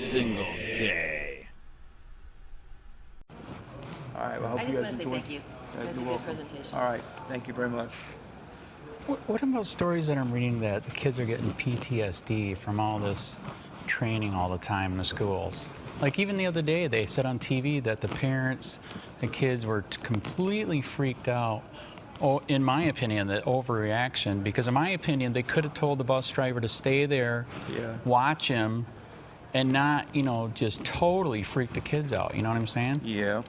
single day. All right, well, I hope I you just guys want to say enjoy. thank you. That was a good presentation. All right, thank you very much. What about stories that I'm reading that the kids are getting PTSD from all this training all the time in the schools? Like even the other day, they said on TV that the parents, the kids were completely freaked out. Oh, in my opinion, the overreaction, because in my opinion, they could have told the bus driver to stay there, watch him, and not, you know, just totally freak the kids out. You know what I'm saying? Yeah.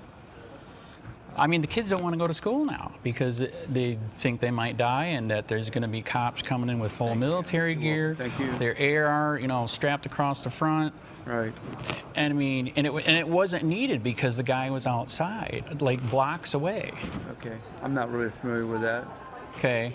I mean, the kids don't want to go to school now because they think they might die and that there's going to be cops coming in with full military gear. Thank you. Their AR, you know, strapped across the front. Right. And I mean, and it wasn't needed because the guy was outside, like blocks away. Okay. I'm not really familiar with that. Okay.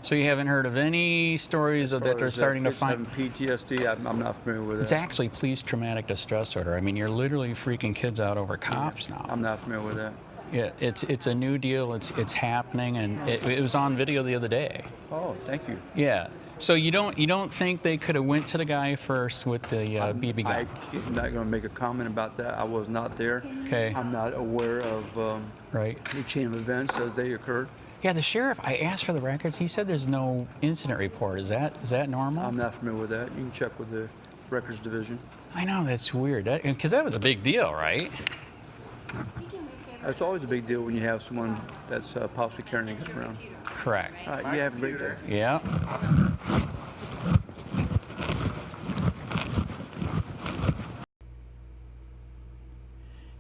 So you haven't heard of any stories of that they're starting to find PTSD? I'm not familiar with that. It's actually police traumatic distress disorder. I mean, you're literally freaking kids out over cops now. I'm not familiar with that. Yeah, it's a new deal. It's happening, and it was on video the other day. Oh, thank you. Yeah. So you don't think they could have went to the guy first with the BB gun? I'm not going to make a comment about that. I was not there. Okay. I'm not aware of right. the chain of events as they occurred. Yeah, the sheriff. I asked for the records. He said there's no incident report. Is that normal? I'm not familiar with that. You can check with the records division. I know, that's weird. Because that was a big deal, right? It's always a big deal when you have someone that's possibly carrying a gun around. Correct. All right, you have a great day. Yeah.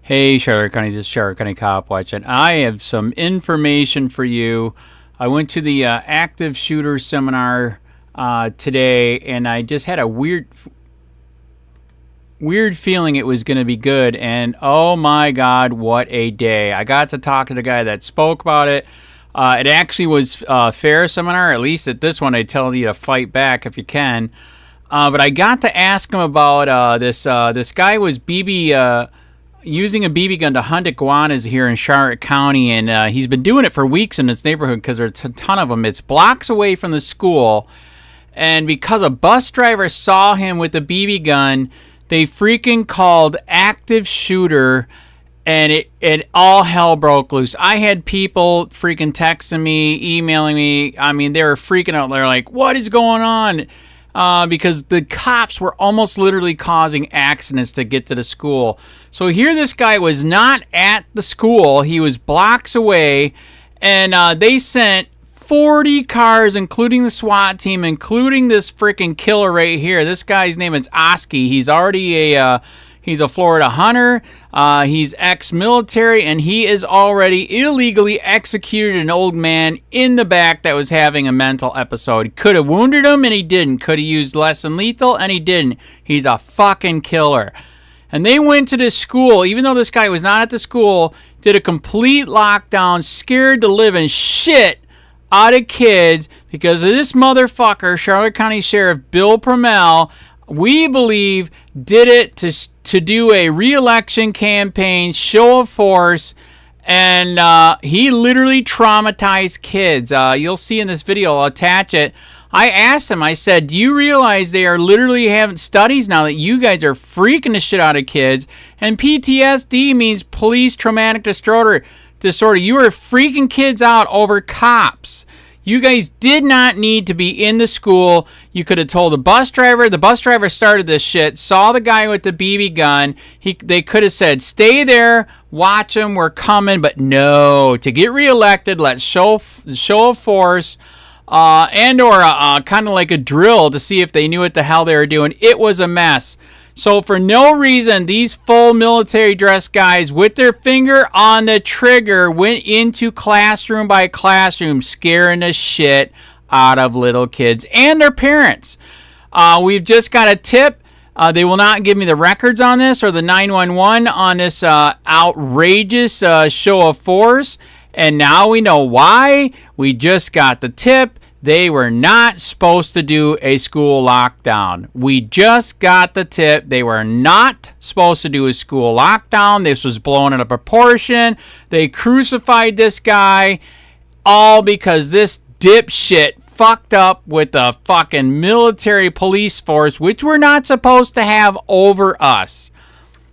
Hey, Charlotte County, this is Charlotte County Copwatch, and I have some information for you. I went to the active shooter seminar today, and I just had a weird feeling it was going to be good, and oh my God, what a day. I got to talk to the guy that spoke about it. It actually was a fair seminar, at least at this one. I tell you to fight back if you can. But I got to ask him about this guy was using a BB gun to hunt iguanas here in Charlotte County, and he's been doing it for weeks in this neighborhood because there's a ton of them. It's blocks away from the school, and because a bus driver saw him with the BB gun, they freaking called active shooter, and it all hell broke loose. I had people freaking texting me, emailing me. I mean, they were freaking out. They're like, what is going on? Because the cops were almost literally causing accidents to get to the school. So here this guy was not at the school. He was blocks away, and they sent 40 cars, including the SWAT team, including this freaking killer right here. This guy's name is Oski. He's already he's a Florida hunter. He's ex-military, and he is already illegally executed an old man in the back that was having a mental episode. Could have wounded him, and he didn't. Could have used less than lethal, and he didn't. He's a fucking killer. And they went to this school, even though this guy was not at the school, did a complete lockdown, scared the living shit out of kids because of this motherfucker, Charlotte County Sheriff Bill PRUMMELL, we believe did it to do a re-election campaign, show of force, and he literally traumatized kids. You'll see in this video, I'll attach it. I asked him, I said, do you realize they are literally having studies now that you guys are freaking the shit out of kids? And PTSD means police traumatic disorder. You are freaking kids out over cops. You guys did not need to be in the school. You could have told the bus driver. The bus driver started this shit, saw the guy with the BB gun. They could have said, stay there, watch him, we're coming. But no, to get reelected, let's show of force and or kind of like a drill to see if they knew what the hell they were doing. It was a mess. So for no reason, these full military dress guys with their finger on the trigger went into classroom by classroom, scaring the shit out of little kids and their parents. We've just got a tip. They will not give me the records on this or the 911 on this outrageous show of force. And now we know why. We just got the tip. They were not supposed to do a school lockdown. We just got the tip. They were not supposed to do a school lockdown. This was blown out of proportion. They crucified this guy all because this dipshit fucked up with the fucking military police force, which we're not supposed to have over us.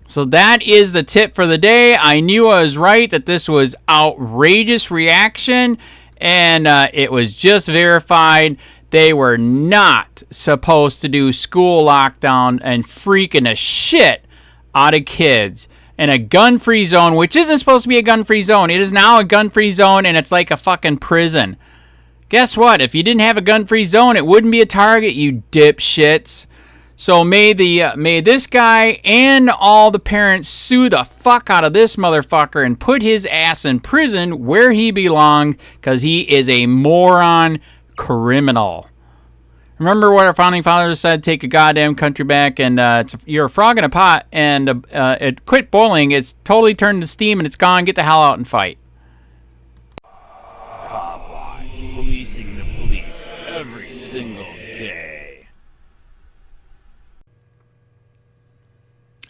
So that is the tip for the day. I knew I was right that this was outrageous reaction, and it was just verified. They were not supposed to do school lockdown and freaking the shit out of kids in a gun-free zone, which isn't supposed to be a gun-free zone. It is now a gun-free zone, and it's like a fucking prison. Guess what? If you didn't have a gun-free zone, it wouldn't be a target, you dipshits. So may this guy and all the parents sue the fuck out of this motherfucker and put his ass in prison where he belongs, because he is a moron criminal. Remember what our founding fathers said? Take a goddamn country back, and you're a frog in a pot, and it quit boiling. It's totally turned to steam, and it's gone. Get the hell out and fight. Copwatch, policing the police every single day.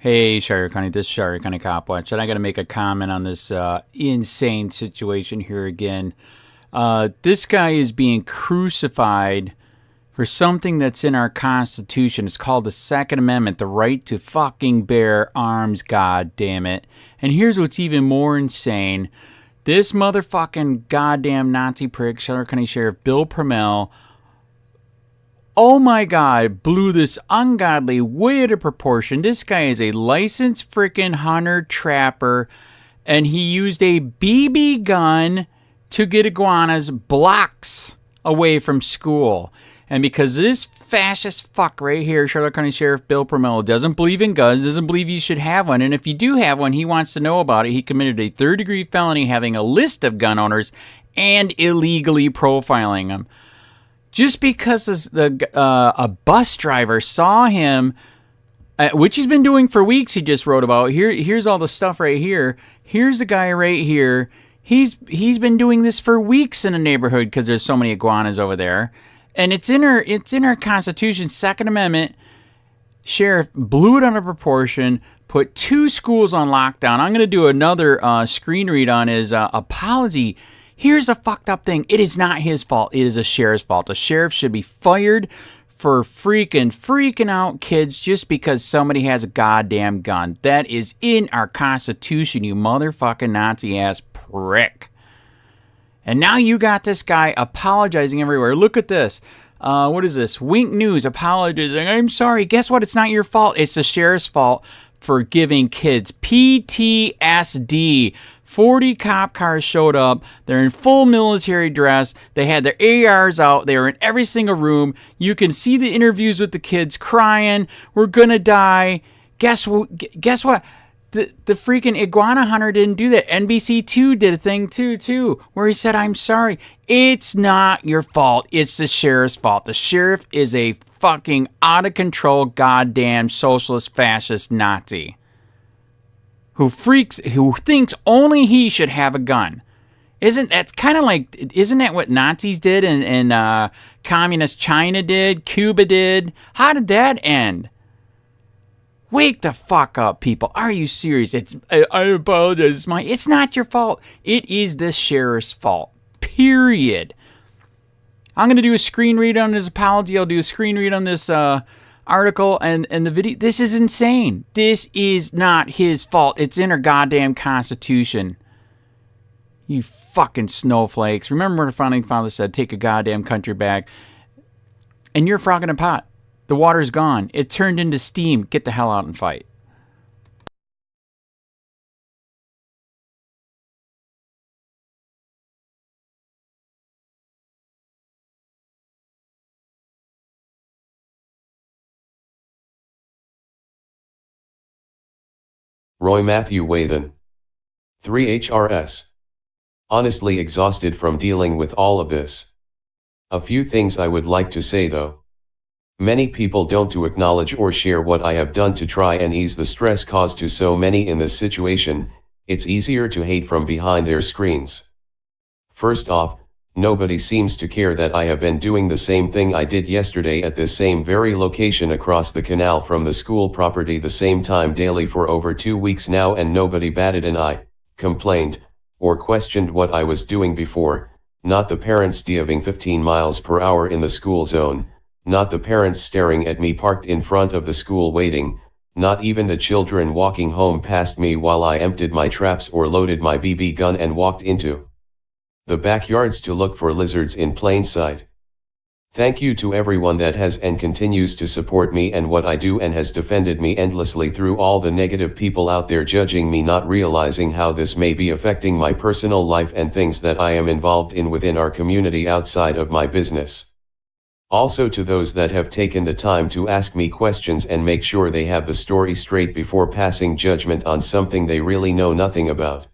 Hey, Shire County, this is Shire County Copwatch, and I got to make a comment on this insane situation here again. This guy is being crucified for something that's in our Constitution. It's called the Second Amendment, the right to fucking bear arms, god damn it. And here's what's even more insane. This motherfucking goddamn Nazi prick, Shire County Sheriff Bill PRUMMELL, oh my god, blew this ungodly way out of proportion. This guy is a licensed freaking hunter trapper, and he used a BB gun to get iguanas blocks away from school. And because this fascist fuck right here, Charlotte County Sheriff Bill PRUMMELL, doesn't believe in guns, doesn't believe you should have one, and if you do have one, he wants to know about it. He committed a third-degree felony having a list of gun owners and illegally profiling them. Just because a bus driver saw him, which he's been doing for weeks, he just wrote about. Here's all the stuff right here. Here's the guy right here. He's been doing this for weeks in the neighborhood because there's so many iguanas over there. And it's in our Constitution, Second Amendment. Sheriff blew it out of proportion, put 2 schools on lockdown. I'm going to do another screen read on his apology. Here's a fucked up thing. It is not his fault. It is a sheriff's fault. A sheriff should be fired for freaking out kids just because somebody has a goddamn gun. That is in our Constitution, you motherfucking Nazi-ass prick. And now you got this guy apologizing everywhere. Look at this. What is this? Wink News apologizing. I'm sorry. Guess what? It's not your fault. It's the sheriff's fault for giving kids PTSD. 40 cop cars showed up. They're in full military dress. They had their ARs out. They were in every single room. You can see the interviews with the kids crying. We're gonna die. Guess what? The freaking iguana hunter didn't do that. NBC2 did a thing too, where he said, I'm sorry. It's not your fault. It's the sheriff's fault. The sheriff is a fucking out of control goddamn socialist fascist Nazi who thinks only he should have a gun. Isn't that what Nazis did and communist China did, Cuba did? How did that end? Wake the fuck up, people. Are you serious? I apologize. It's not your fault. It is the sheriff's fault. Period. I'm going to do a screen read on his apology. I'll do a screen read on this article and the video. This is insane. This is not his fault. It's in our goddamn Constitution. You fucking snowflakes. Remember what the founding fathers said, take a goddamn country back. And you're a frog in a pot. The water's gone. It turned into steam. Get the hell out and fight. Roy Matthew Wathan. 3HRS. Honestly exhausted from dealing with all of this. A few things I would like to say though. Many people don't to acknowledge or share what I have done to try and ease the stress caused to so many in this situation. It's easier to hate from behind their screens. First off, nobody seems to care that I have been doing the same thing I did yesterday at this same very location across the canal from the school property the same time daily for over 2 weeks now, and nobody batted an eye, complained, or questioned what I was doing before. not the parents driving 15 miles per hour in the school zone, not the parents staring at me parked in front of the school waiting, not even the children walking home past me while I emptied my traps or loaded my BB gun and walked into the backyards to look for lizards in plain sight. Thank you to everyone that has and continues to support me and what I do and has defended me endlessly through all the negative people out there judging me, not realizing how this may be affecting my personal life and things that I am involved in within our community outside of my business. Also to those that have taken the time to ask me questions and make sure they have the story straight before passing judgment on something they really know nothing about.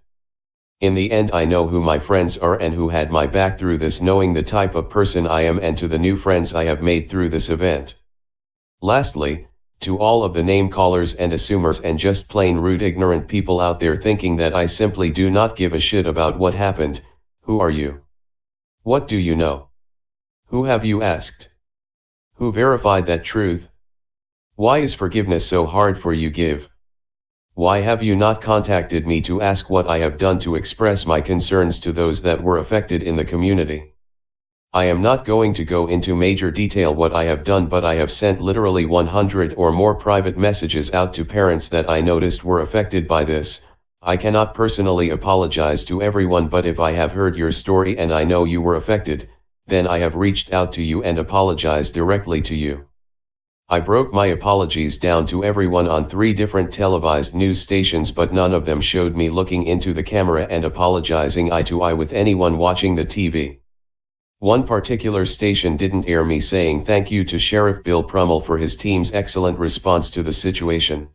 In the end, I know who my friends are and who had my back through this, knowing the type of person I am, and to the new friends I have made through this event. Lastly, to all of the name callers and assumers and just plain rude ignorant people out there thinking that I simply do not give a shit about what happened, who are you? What do you know? Who have you asked? Who verified that truth? Why is forgiveness so hard for you give? Why have you not contacted me to ask what I have done to express my concerns to those that were affected in the community? I am not going to go into major detail what I have done, but I have sent literally 100 or more private messages out to parents that I noticed were affected by this. I cannot personally apologize to everyone, but if I have heard your story and I know you were affected, then I have reached out to you and apologized directly to you. I broke my apologies down to everyone on 3 different televised news stations, but none of them showed me looking into the camera and apologizing eye to eye with anyone watching the TV. One particular station didn't air me saying thank you to Sheriff Bill Prummell for his team's excellent response to the situation.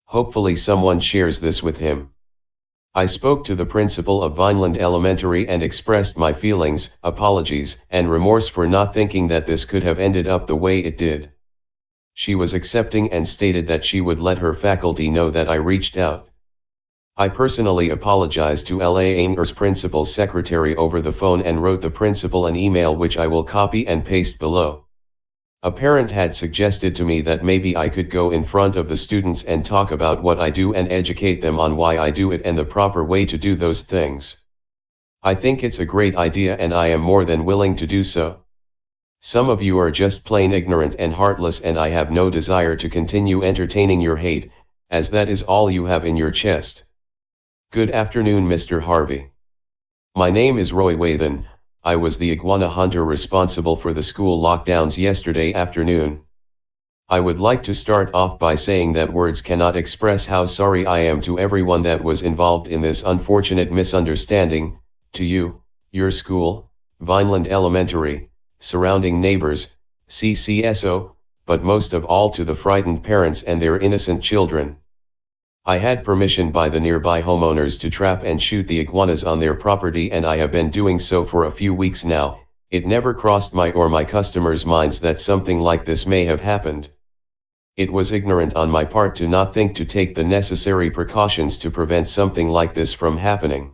Hopefully someone shares this with him. I spoke to the principal of Vineland Elementary and expressed my feelings, apologies, and remorse for not thinking that this could have ended up the way it did. She was accepting and stated that she would let her faculty know that I reached out. I personally apologized to LEOAFFAIRS principal's secretary over the phone and wrote the principal an email which I will copy and paste below. A parent had suggested to me that maybe I could go in front of the students and talk about what I do and educate them on why I do it and the proper way to do those things. I think it's a great idea and I am more than willing to do so. Some of you are just plain ignorant and heartless, and I have no desire to continue entertaining your hate, as that is all you have in your chest. Good afternoon, Mr. Harvey. My name is Roy Wathan. I was the iguana hunter responsible for the school lockdowns yesterday afternoon. I would like to start off by saying that words cannot express how sorry I am to everyone that was involved in this unfortunate misunderstanding, to you, your school, Vineland Elementary, surrounding neighbors, CCSO, but most of all to the frightened parents and their innocent children. I had permission by the nearby homeowners to trap and shoot the iguanas on their property, and I have been doing so for a few weeks now. It never crossed my or my customers' minds that something like this may have happened. It was ignorant on my part to not think to take the necessary precautions to prevent something like this from happening.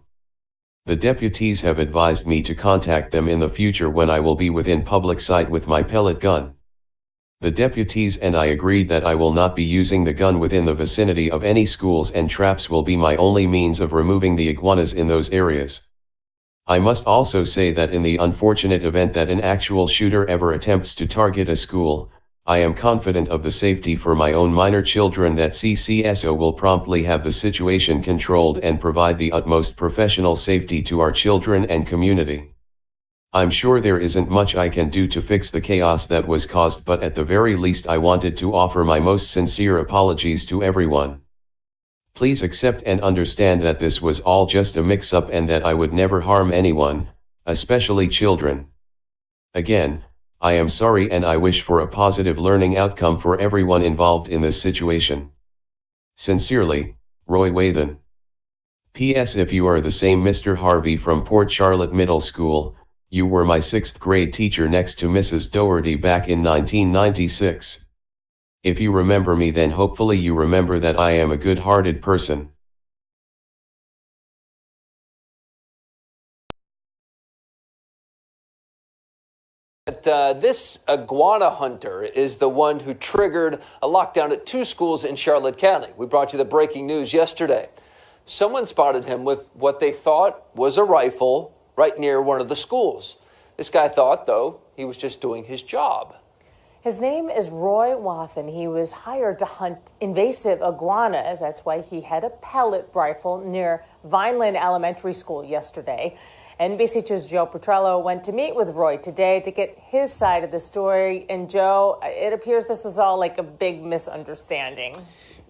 The deputies have advised me to contact them in the future when I will be within public sight with my pellet gun. The deputies and I agreed that I will not be using the gun within the vicinity of any schools, and traps will be my only means of removing the iguanas in those areas. I must also say that in the unfortunate event that an actual shooter ever attempts to target a school, I am confident of the safety for my own minor children that CCSO will promptly have the situation controlled and provide the utmost professional safety to our children and community. I'm sure there isn't much I can do to fix the chaos that was caused, but at the very least I wanted to offer my most sincere apologies to everyone. Please accept and understand that this was all just a mix-up and that I would never harm anyone, especially children. Again, I am sorry and I wish for a positive learning outcome for everyone involved in this situation. Sincerely, Roy Wathan. P.S. If you are the same Mr. Harvey from Port Charlotte Middle School, you were my 6th grade teacher next to Mrs. Doherty back in 1996. If you remember me, then hopefully you remember that I am a good-hearted person. This iguana hunter is the one who triggered a lockdown at 2 schools in Charlotte County. We brought you the breaking news yesterday. Someone spotted him with what they thought was a rifle right near one of the schools. This guy thought, though, he was just doing his job. His name is Roy Wathen. He was hired to hunt invasive iguanas. That's why he had a pellet rifle near Vineland Elementary School yesterday. NBC2's Joe Petrello went to meet with Roy today to get his side of the story. And Joe, it appears this was all like a big misunderstanding.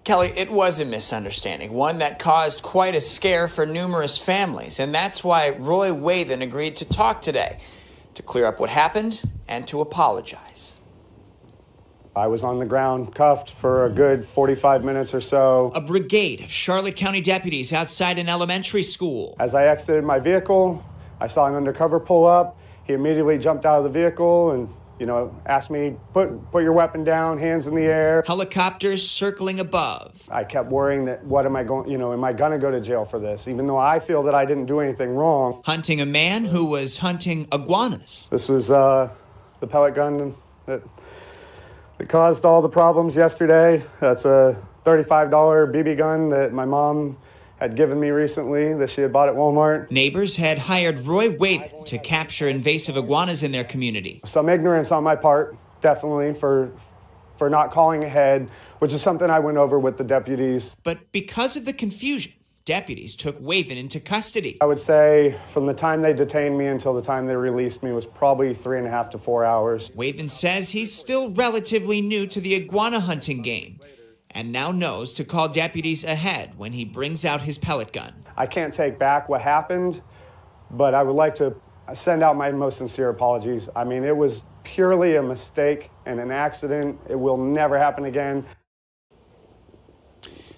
Kelly, it was a misunderstanding, one that caused quite a scare for numerous families. And that's why Roy Wathen agreed to talk today, to clear up what happened and to apologize. I was on the ground cuffed for a good 45 minutes or so. A brigade of Charlotte County deputies outside an elementary school. As I exited my vehicle, I saw an undercover pull up. He immediately jumped out of the vehicle and, asked me, put your weapon down, hands in the air. Helicopters circling above. I kept worrying that, what am I going, am I going to go to jail for this? Even though I feel that I didn't do anything wrong. Hunting a man who was hunting iguanas. This was the pellet gun that caused all the problems yesterday. That's a $35 BB gun that my mom had given me recently that she had bought at Walmart. Neighbors had hired Roy Wathen to capture invasive iguanas in their community. Some ignorance on my part, definitely, for not calling ahead, which is something I went over with the deputies. But because of the confusion, deputies took Wathen into custody. I would say from the time they detained me until the time they released me was probably 3.5 to 4 hours. Wathen says he's still relatively new to the iguana hunting game and now knows to call deputies ahead when he brings out his pellet gun. I can't take back what happened, but I would like to send out my most sincere apologies. I mean, it was purely a mistake and an accident. It will never happen again.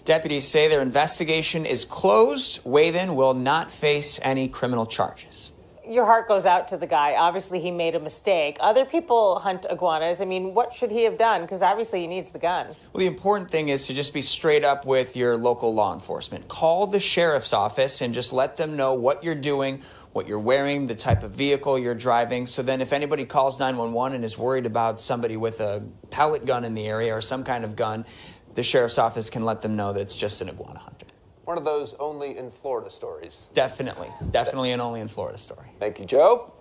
Deputies say their investigation is closed. Wathen will not face any criminal charges. Your heart goes out to the guy. Obviously, he made a mistake. Other people hunt iguanas. I mean, what should he have done? Because obviously he needs the gun. Well, the important thing is to just be straight up with your local law enforcement. Call the sheriff's office and just let them know what you're doing, what you're wearing, the type of vehicle you're driving. So then if anybody calls 911 and is worried about somebody with a pellet gun in the area or some kind of gun, the sheriff's office can let them know that it's just an iguana hunter. One of those only in Florida stories. Definitely. Definitely an only in Florida story. Thank you, Joe.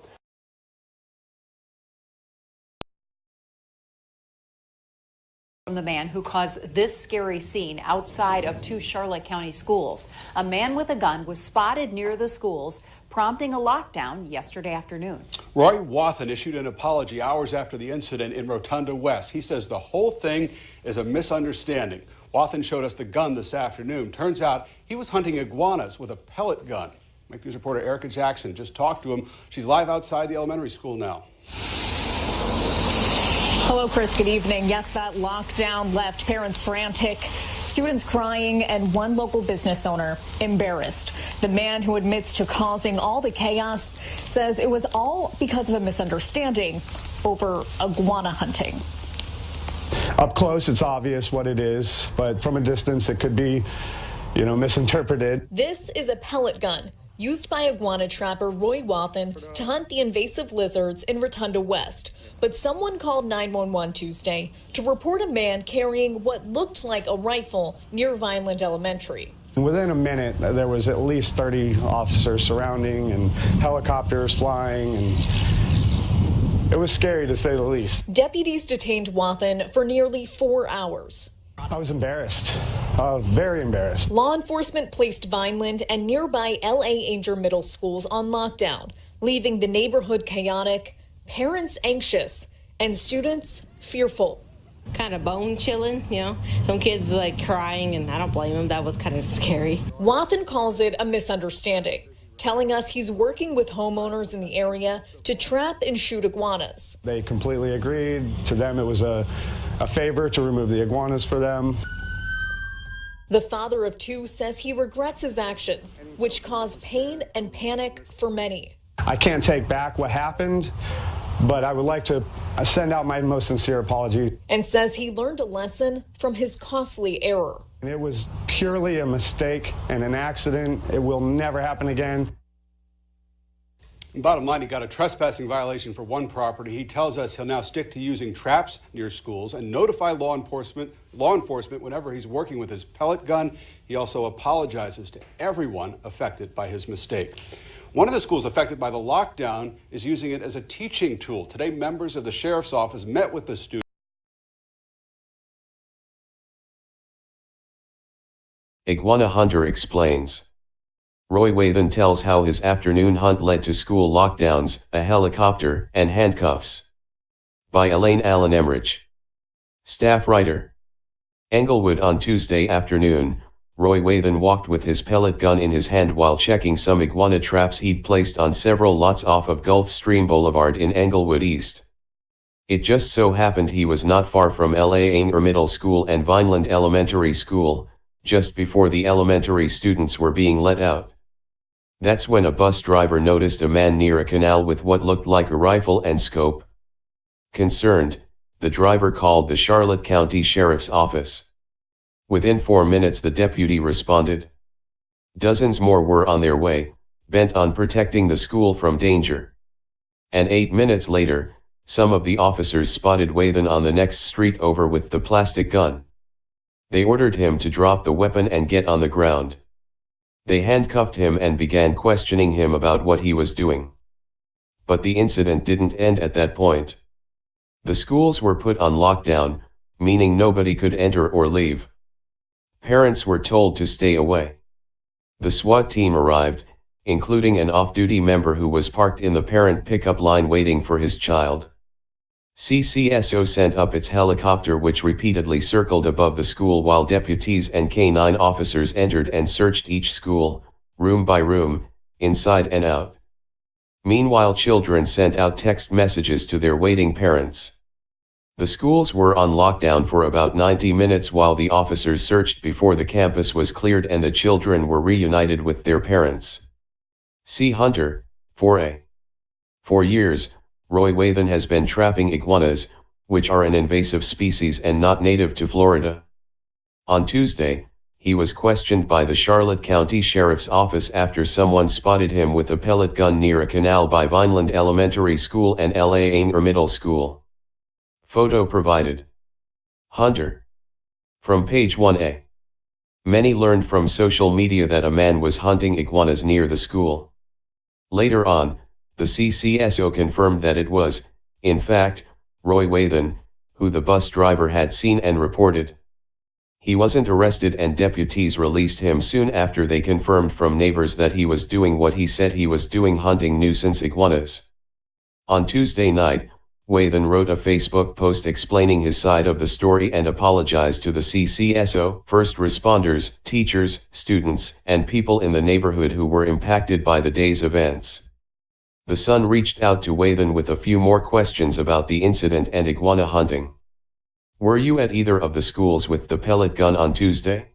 From the man who caused this scary scene outside of 2 Charlotte County schools. A man with a gun was spotted near the schools, prompting a lockdown yesterday afternoon. Roy Wathen issued an apology hours after the incident in Rotunda West. He says the whole thing is a misunderstanding. Wathen showed us the gun this afternoon. Turns out he was hunting iguanas with a pellet gun. Mike News reporter Erica Jackson just talked to him. She's live outside the elementary school now. Hello, Chris. Good evening. Yes, that lockdown left parents frantic, students crying, and one local business owner embarrassed. The man who admits to causing all the chaos says it was all because of a misunderstanding over iguana hunting. Up close, it's obvious what it is, but from a distance, it could be, misinterpreted. This is a pellet gun used by iguana trapper Roy Wathen to hunt the invasive lizards in Rotunda West. But someone called 911 Tuesday to report a man carrying what looked like a rifle near Vineland Elementary. Within a minute, there was at least 30 officers surrounding and helicopters flying, and it was scary to say the least. Deputies detained Wathen for nearly 4 hours. I was embarrassed, very embarrassed. Law enforcement placed Vineland and nearby L.A. Anger Middle Schools on lockdown, leaving the neighborhood chaotic, parents anxious, and students fearful. Kind of bone chilling, some kids like crying, and I don't blame them. That was kind of scary. Wathen calls it a misunderstanding, telling us he's working with homeowners in the area to trap and shoot iguanas. They completely agreed. To them, it was a favor to remove the iguanas for them. The father of 2 says he regrets his actions, which caused pain and panic for many. I can't take back what happened, but I would like to send out my most sincere apology. And says he learned a lesson from his costly error. It was purely a mistake and an accident. It will never happen again. Bottom line, he got a trespassing violation for one property. He tells us he'll now stick to using traps near schools and notify law enforcement whenever he's working with his pellet gun. He also apologizes to everyone affected by his mistake. One of the schools affected by the lockdown is using it as a teaching tool. Today, members of the sheriff's office met with the students. Iguana hunter explains. Roy Wathan tells how his afternoon hunt led to school lockdowns, a helicopter, and handcuffs. By Elaine Allen Emmerich. Staff writer. Englewood. On Tuesday afternoon, Roy Wathan walked with his pellet gun in his hand while checking some iguana traps he'd placed on several lots off of Gulf Stream Boulevard in Englewood East. It just so happened he was not far from LEOAFFAIRS Middle School and Vineland Elementary School, just before the elementary students were being let out. That's when a bus driver noticed a man near a canal with what looked like a rifle and scope. Concerned, the driver called the Charlotte County Sheriff's Office. Within 4 minutes the deputy responded. Dozens more were on their way, bent on protecting the school from danger. And 8 minutes later, some of the officers spotted Wathan on the next street over with the plastic gun. They ordered him to drop the weapon and get on the ground. They handcuffed him and began questioning him about what he was doing. But the incident didn't end at that point. The schools were put on lockdown, meaning nobody could enter or leave. Parents were told to stay away. The SWAT team arrived, including an off-duty member who was parked in the parent pickup line waiting for his child. CCSO sent up its helicopter which repeatedly circled above the school while deputies and K-9 officers entered and searched each school, room by room, inside and out. Meanwhile, children sent out text messages to their waiting parents. The schools were on lockdown for about 90 minutes while the officers searched before the campus was cleared and the children were reunited with their parents. See Hunter, 4A. For years, Roy Wathan has been trapping iguanas, which are an invasive species and not native to Florida. On Tuesday, he was questioned by the Charlotte County Sheriff's Office after someone spotted him with a pellet gun near a canal by Vineland Elementary School and LEOAFFAIRS Middle School. Photo provided. Hunter. From page 1A. Many learned from social media that a man was hunting iguanas near the school. Later on, the CCSO confirmed that it was, in fact, Roy Wathan, who the bus driver had seen and reported. He wasn't arrested and deputies released him soon after they confirmed from neighbors that he was doing what he said he was doing, hunting nuisance iguanas. On Tuesday night, Wathan wrote a Facebook post explaining his side of the story and apologized to the CCSO, first responders, teachers, students, and people in the neighborhood who were impacted by the day's events. The Sun reached out to Wathan with a few more questions about the incident and iguana hunting. Were you at either of the schools with the pellet gun on Tuesday?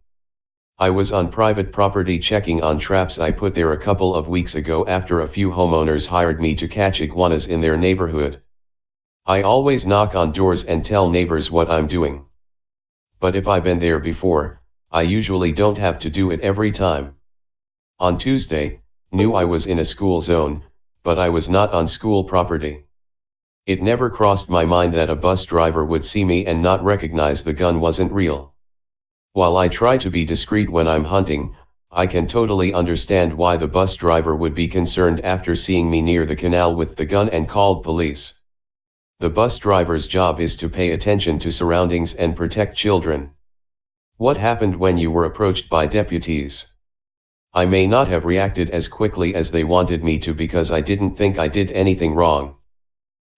I was on private property checking on traps I put there a couple of weeks ago after a few homeowners hired me to catch iguanas in their neighborhood. I always knock on doors and tell neighbors what I'm doing. But if I've been there before, I usually don't have to do it every time. On Tuesday, knew I was in a school zone, but I was not on school property. It never crossed my mind that a bus driver would see me and not recognize the gun wasn't real. While I try to be discreet when I'm hunting, I can totally understand why the bus driver would be concerned after seeing me near the canal with the gun and called police. The bus driver's job is to pay attention to surroundings and protect children. What happened when you were approached by deputies? I may not have reacted as quickly as they wanted me to because I didn't think I did anything wrong.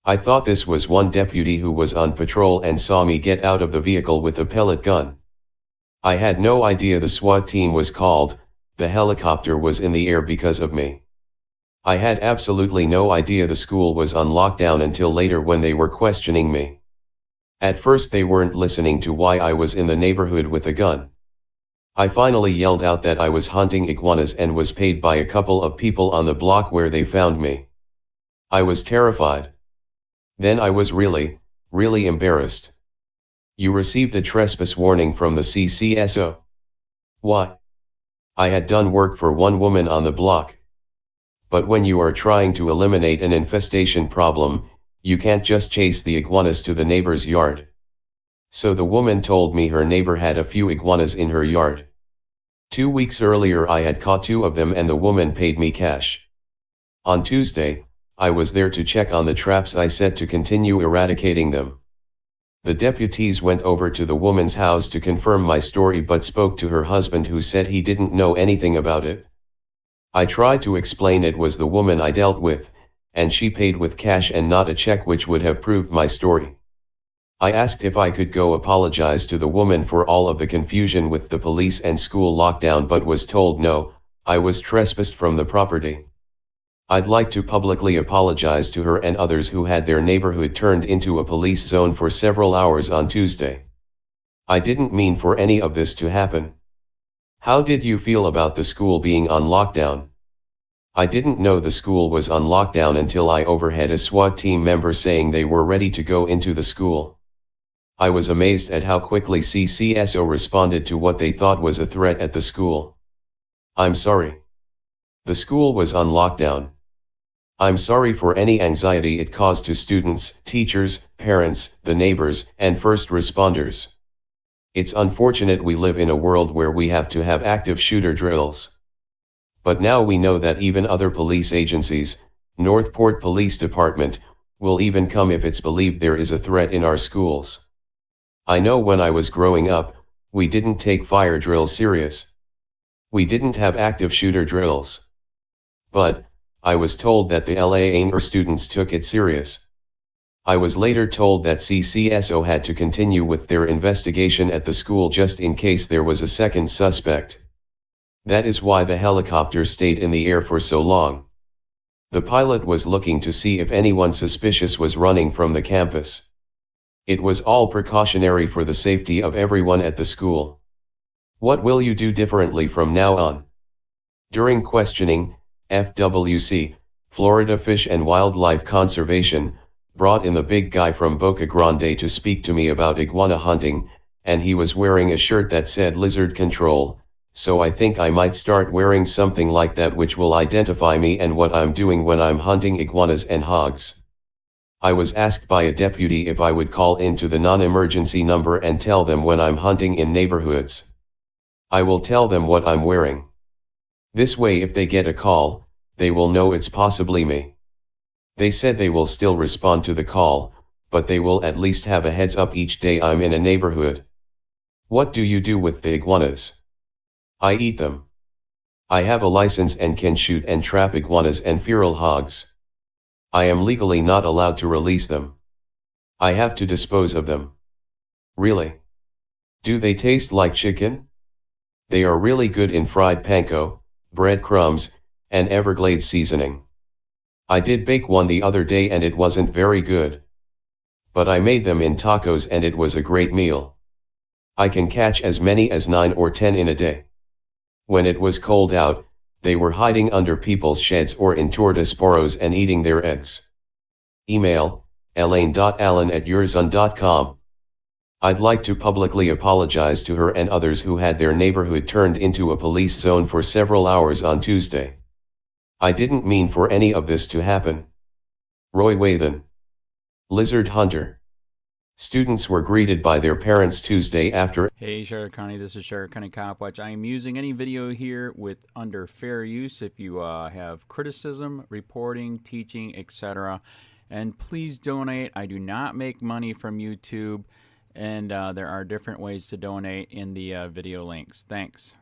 I thought this was one deputy who was on patrol and saw me get out of the vehicle with a pellet gun. I had no idea the SWAT team was called, the helicopter was in the air because of me. I had absolutely no idea the school was on lockdown until later when they were questioning me. At first they weren't listening to why I was in the neighborhood with a gun. I finally yelled out that I was hunting iguanas and was paid by a couple of people on the block where they found me. I was terrified. Then I was really embarrassed. You received a trespass warning from the CCSO. Why? I had done work for one woman on the block. But when you are trying to eliminate an infestation problem, you can't just chase the iguanas to the neighbor's yard. So the woman told me her neighbor had a few iguanas in her yard. 2 weeks earlier I had caught 2 of them and the woman paid me cash. On Tuesday, I was there to check on the traps I set to continue eradicating them. The deputies went over to the woman's house to confirm my story but spoke to her husband who said he didn't know anything about it. I tried to explain it was the woman I dealt with, and she paid with cash and not a check, which would have proved my story. I asked if I could go apologize to the woman for all of the confusion with the police and school lockdown but was told no, I was trespassed from the property. I'd like to publicly apologize to her and others who had their neighborhood turned into a police zone for several hours on Tuesday. I didn't mean for any of this to happen. How did you feel about the school being on lockdown? I didn't know the school was on lockdown until I overheard a SWAT team member saying they were ready to go into the school. I was amazed at how quickly CCSO responded to what they thought was a threat at the school. I'm sorry. The school was on lockdown. I'm sorry for any anxiety it caused to students, teachers, parents, the neighbors, and first responders. It's unfortunate we live in a world where we have to have active shooter drills. But now we know that even other police agencies, Northport Police Department, will even come if it's believed there is a threat in our schools. I know when I was growing up, we didn't take fire drills serious. We didn't have active shooter drills. But, I was told that the LA students took it serious. I was later told that CCSO had to continue with their investigation at the school just in case there was a second suspect. That is why the helicopter stayed in the air for so long. The pilot was looking to see if anyone suspicious was running from the campus. It was all precautionary for the safety of everyone at the school. What will you do differently from now on? During questioning, FWC, Florida Fish and Wildlife Conservation, brought in the big guy from Boca Grande to speak to me about iguana hunting, and he was wearing a shirt that said lizard control, so I think I might start wearing something like that which will identify me and what I'm doing when I'm hunting iguanas and hogs. I was asked by a deputy if I would call into the non-emergency number and tell them when I'm hunting in neighborhoods. I will tell them what I'm wearing. This way if they get a call, they will know it's possibly me. They said they will still respond to the call, but they will at least have a heads up each day I'm in a neighborhood. What do you do with the iguanas? I eat them. I have a license and can shoot and trap iguanas and feral hogs. I am legally not allowed to release them. I have to dispose of them. Really? Do they taste like chicken? They are really good in fried panko, breadcrumbs, and Everglades seasoning. I did bake one the other day and it wasn't very good. But I made them in tacos and it was a great meal. I can catch as many as 9 or 10 in a day. When it was cold out, they were hiding under people's sheds or in tortoise burrows and eating their eggs. Email, elaine.allen@yourzone.com. I'd like to publicly apologize to her and others who had their neighborhood turned into a police zone for several hours on Tuesday. I didn't mean for any of this to happen. Roy Wathan, lizard hunter. Students were greeted by their parents Tuesday after. Hey Sheriff County, this is Sheriff County Copwatch. I am using any video here with under fair use if you have criticism, reporting, teaching, etc. And please donate. I do not make money from YouTube, and there are different ways to donate in the video links. Thanks.